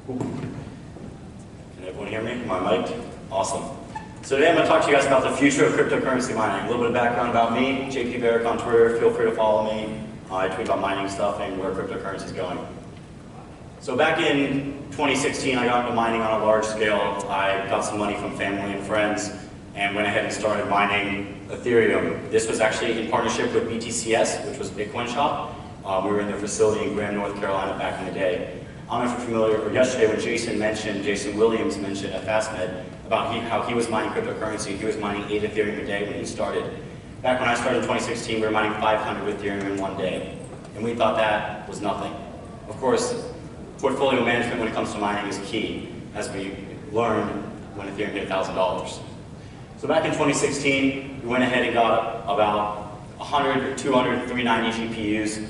Can everyone hear me? Am I mic'd? Awesome. So today I'm going to talk to you guys about the future of cryptocurrency mining. A little bit of background about me, JP Baric on Twitter. Feel free to follow me. I tweet about mining stuff and where cryptocurrency is going. So back in 2016, I got into mining on a large scale. I got some money from family and friends and went ahead and started mining Ethereum. This was actually in partnership with BTCS, which was Bitcoin Shop. We were in their facility in Graham, North Carolina back in the day. I don't know if you're familiar, or yesterday when Jason Williams mentioned at FastMed about how he was mining cryptocurrency. He was mining 8 Ethereum a day when he started. Back when I started in 2016, we were mining 500 Ethereum in one day. And we thought that was nothing. Of course, portfolio management when it comes to mining is key, as we learned when Ethereum hit $1,000. So back in 2016, we went ahead and got about 100, 200, 390 GPUs,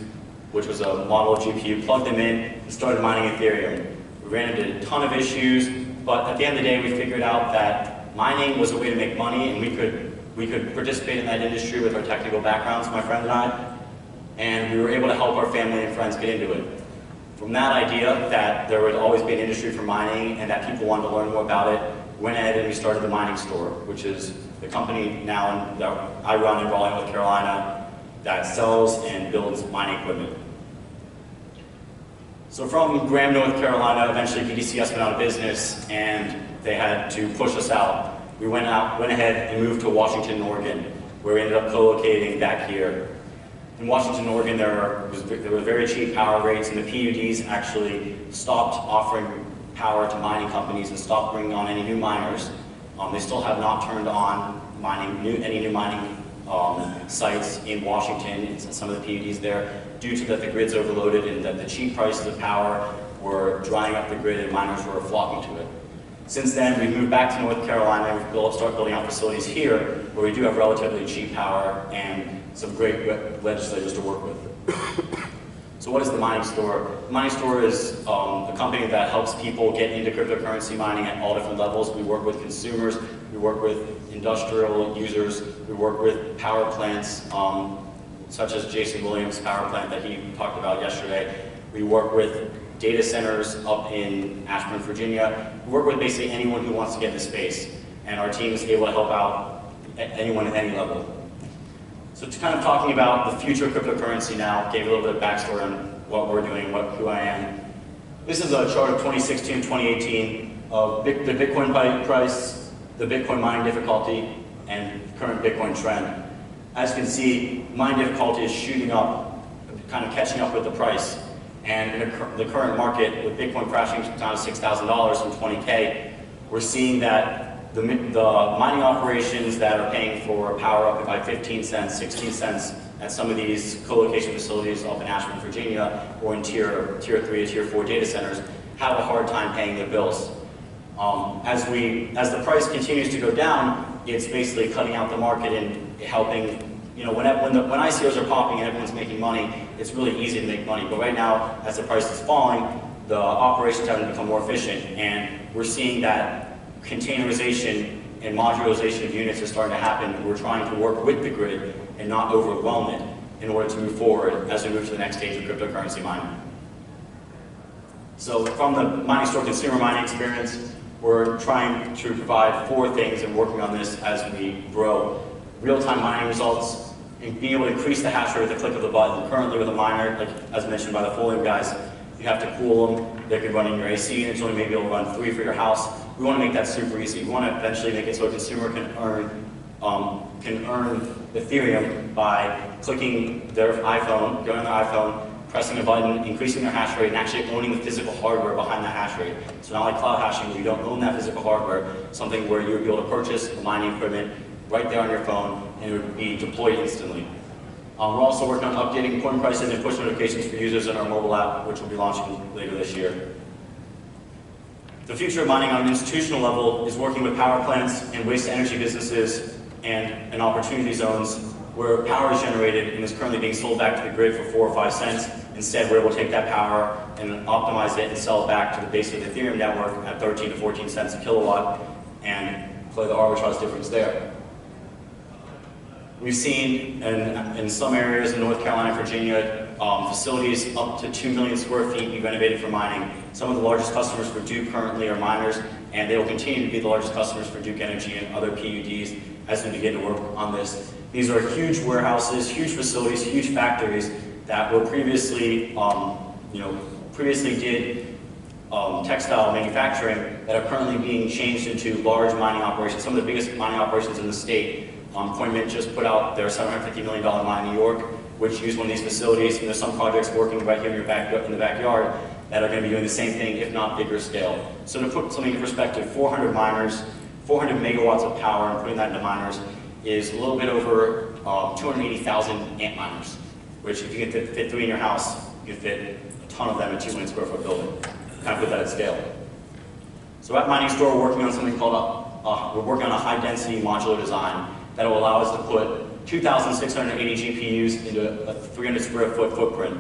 which was a model GPU, plugged them in, and started mining Ethereum. We ran into a ton of issues, but at the end of the day, we figured out that mining was a way to make money, and we could participate in that industry with our technical backgrounds, my friend and I, and we were able to help our family and friends get into it. From that idea that there would always be an industry for mining and that people wanted to learn more about it, we went ahead and we started the MiningStore, which is the company now that I run in Raleigh, North Carolina, that sells and builds mining equipment. So from Graham, North Carolina, eventually BTCS went out of business and they had to push us out. We went ahead and moved to Washington, Oregon, where we ended up co-locating back here. In Washington, Oregon, there were very cheap power rates, and the PUDs actually stopped offering power to mining companies and stopped bringing on any new miners. They still have not turned on any new mining sites in Washington and some of the PUDs there, due to that the grid's overloaded and that the cheap prices of power were drying up the grid and miners were flocking to it. Since then, we've moved back to North Carolina and we've started building out facilities here where we do have relatively cheap power and some great legislators to work with. So what is the MiningStore? The MiningStore is a company that helps people get into cryptocurrency mining at all different levels. We work with consumers, we work with industrial users, we work with power plants, such as Jason Williams' power plant that he talked about yesterday. We work with data centers up in Ashburn, Virginia. We work with basically anyone who wants to get into space. And our team is able to help out anyone at any level. So to kind of talking about the future of cryptocurrency now, gave a little bit of backstory on what we're doing, who I am. This is a chart of 2016 and 2018 of the Bitcoin price, the Bitcoin mining difficulty, and current Bitcoin trend. As you can see, mining difficulty is shooting up, kind of catching up with the price. And in the current market, with Bitcoin crashing down to $6,000 from 20K, we're seeing that the mining operations that are paying for power up by 15 cents, 16 cents at some of these co-location facilities up in Ashburn, Virginia, or in tier 3 or tier 4 data centers, have a hard time paying their bills. As the price continues to go down, it's basically cutting out the market and helping. You know, when ICOs are popping and everyone's making money, it's really easy to make money. But right now, as the price is falling, the operations have to become more efficient, and we're seeing that containerization and modularization of units is starting to happen. We're trying to work with the grid and not overwhelm it in order to move forward as we move to the next stage of cryptocurrency mining. So from the MiningStore consumer mining experience, we're trying to provide 4 things and working on this as we grow. Real-time mining results, and being able to increase the hash rate with the click of a button. Currently with a miner, like as mentioned by the Folium guys, you have to cool them. They can run in your AC units, only maybe able to run 3 for your house. We want to make that super easy. We want to eventually make it so a consumer can earn Ethereum by clicking their iPhone, going on their iPhone, pressing a button, increasing their hash rate, and actually owning the physical hardware behind that hash rate. So not like cloud hashing, where you don't own that physical hardware, something where you would be able to purchase the mining equipment right there on your phone, and it would be deployed instantly. We're also working on updating coin prices and push notifications for users in our mobile app, which will be launching later this year. The future of mining on an institutional level is working with power plants and waste-to-energy businesses and opportunity zones where power is generated and is currently being sold back to the grid for 4 or 5 cents. Instead, we're able to take that power and optimize it and sell it back to the base of the Ethereum network at 13 to 14 cents a kilowatt and play the arbitrage difference there. We've seen in some areas in North Carolina, Virginia, facilities up to 2 million square feet be renovated for mining. Some of the largest customers for Duke currently are miners, and they will continue to be the largest customers for Duke Energy and other PUDs as we begin to work on this. These are huge warehouses, huge facilities, huge factories that were previously, previously did textile manufacturing that are currently being changed into large mining operations. Some of the biggest mining operations in the state. Coinmint just put out their $750 million mine in New York, which used one of these facilities, and there's some projects working right here in the backyard that are going to be doing the same thing, if not bigger scale. So to put something in perspective, 400 miners, 400 megawatts of power, and putting that into miners is a little bit over 280,000 ant miners, which if you can fit 3 in your house, you can fit a ton of them in a 2 million square foot building. Kind of put that at scale. So at MiningStore, we're working on something called we're working on a high density modular design that will allow us to put 2,680 GPUs into a 300 square foot footprint.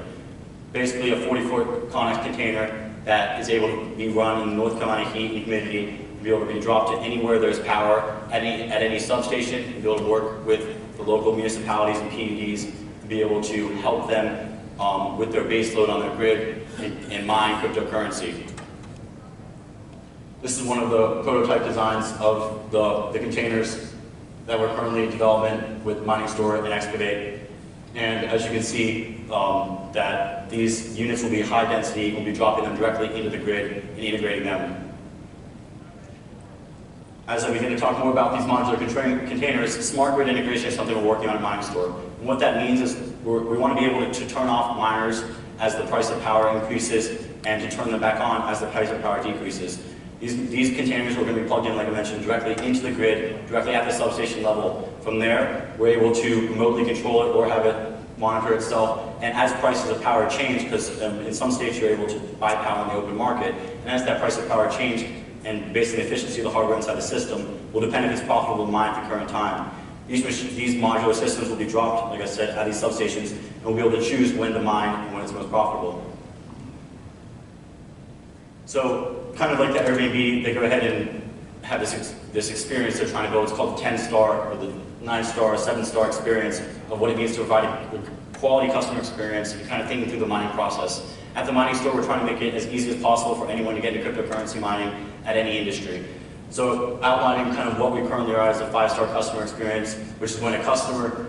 Basically a 40-foot Connex container that is able to be run in North Carolina heat and humidity, to be able to be dropped to anywhere there's power, at any substation, and be able to work with the local municipalities and PUDs to be able to help them with their base load on their grid and mine cryptocurrency. This is one of the prototype designs of the containers that we're currently in development with MiningStore and Excavate. And as you can see, that these units will be high density, we'll be dropping them directly into the grid and integrating them. As I begin to talk more about these modular containers, smart grid integration is something we're working on at MiningStore. And what that means is we want to be able to turn off miners as the price of power increases and to turn them back on as the price of power decreases. These containers are going to be plugged in, like I mentioned, directly into the grid, directly at the substation level. From there, we're able to remotely control it or have it monitor itself. And as prices of power change, because in some states you're able to buy power in the open market, and as that price of power change, and based on the efficiency of the hardware inside the system, will depend if it's profitable to mine at the current time. These modular systems will be dropped, like I said, at these substations, and we'll be able to choose when to mine and when it's most profitable. So, kind of like the Airbnb, they go ahead and have this experience they're trying to build. It's called the 10-star, or the 9-star, 7-star experience of what it means to provide a quality customer experience, and kind of thinking through the mining process. At the MiningStore, we're trying to make it as easy as possible for anyone to get into cryptocurrency mining at any industry. So outlining kind of what we currently are as a 5-star customer experience, which is when a customer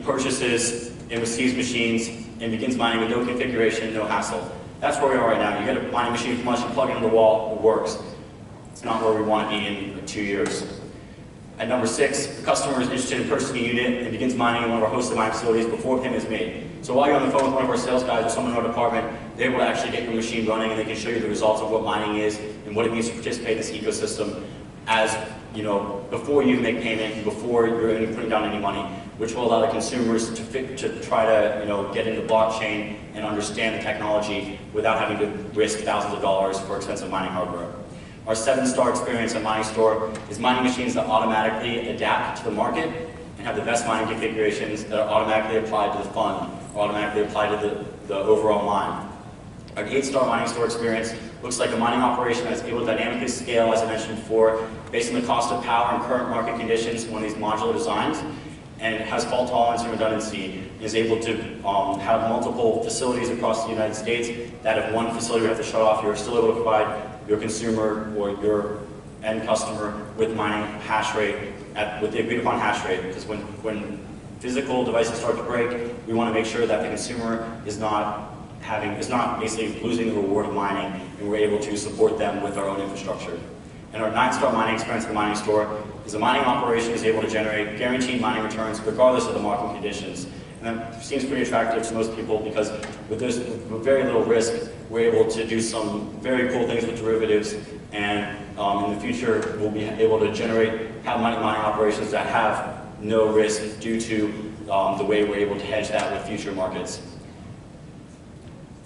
purchases and receives machines and begins mining with no configuration, no hassle. That's where we are right now. You get a mining machine from us, you plug it into the wall, it works. It's not where we want to be in 2 years. At number 6, the customer is interested in purchasing a unit and begins mining in one of our hosted mining facilities before payment is made. So while you're on the phone with one of our sales guys or someone in our department, they're able to actually get your machine running, and they can show you the results of what mining is and what it means to participate in this ecosystem as, before you make payment, before you're even putting down any money, which will allow the consumers to try to get into blockchain and understand the technology without having to risk thousands of dollars for expensive mining hardware. Our 7-star experience at MiningStore is mining machines that automatically adapt to the market and have the best mining configurations that are automatically applied to the fund, or automatically applied to the overall mine. Our 8-star MiningStore experience looks like a mining operation that's able to dynamically scale, as I mentioned before, based on the cost of power and current market conditions in one of these modular designs, and it has fault tolerance and redundancy, and is able to have multiple facilities across the United States that if one facility we have to shut off, you're still able to provide your consumer or your end customer with mining hash rate, with the agreed upon hash rate, because when physical devices start to break, we want to make sure that the consumer is not basically losing the reward of mining, and we're able to support them with our own infrastructure. And our 9-star mining experience at the MiningStore is a mining operation is able to generate guaranteed mining returns regardless of the market conditions. And that seems pretty attractive to most people because with very little risk, we're able to do some very cool things with derivatives, and in the future, we'll be able to have mining operations that have no risk due to the way we're able to hedge that with future markets.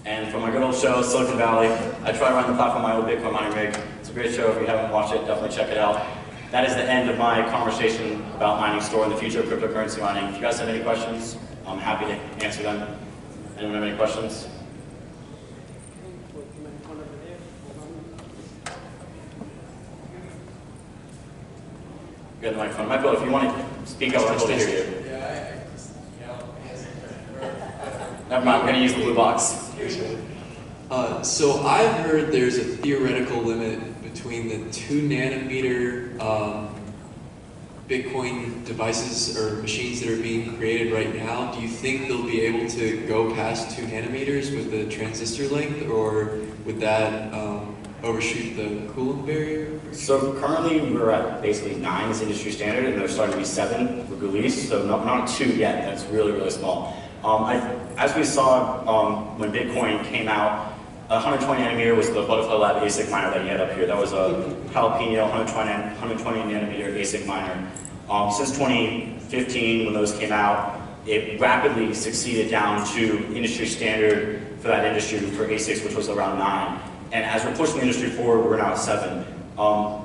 And for my good old show, Silicon Valley, I try to run the platform my old Bitcoin mining rig. It's a great show. If you haven't watched it, definitely check it out. That is the end of my conversation about MiningStore and the future of cryptocurrency mining. If you guys have any questions, I'm happy to answer them. Anyone have any questions? You got the microphone. Michael, if you want to speak up, I'll hear you. Yeah, No Never mind, we're going to use the blue box. So I've heard there's a theoretical limit between the 2 nanometer Bitcoin devices or machines that are being created right now. Do you think they'll be able to go past 2 nanometers with the transistor length, or would that overshoot the Coulomb barrier? So currently we're at basically 9 is industry standard, and there's starting to be 7 with release, so not 2 yet. That's really, really small. As we saw when Bitcoin came out, 120 nanometer was the Butterfly Lab ASIC miner that you had up here. That was a Jalapeno 120 nanometer ASIC miner. Since 2015, when those came out, it rapidly succeeded down to industry standard for that industry for ASICs, which was around 9. And as we're pushing the industry forward, we're now at 7.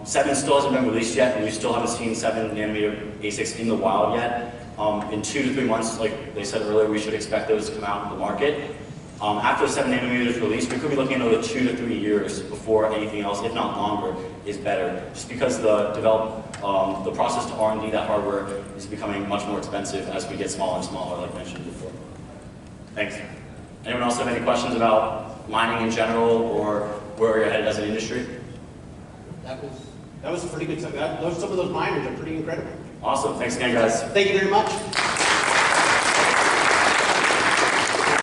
7 still hasn't been released yet, and we still haven't seen 7 nanometer ASICs in the wild yet. In 2 to 3 months, like they said earlier, we should expect those to come out in the market. After 7 nanometers release, we could be looking at another 2 to 3 years before anything else, if not longer, is better. Just because the process to R&D that hardware is becoming much more expensive as we get smaller and smaller, like mentioned before. Thanks. Anyone else have any questions about mining in general, or where you're headed as an industry? That was pretty good stuff. Some of those miners are pretty incredible. Awesome. Thanks again, guys. Thank you very much.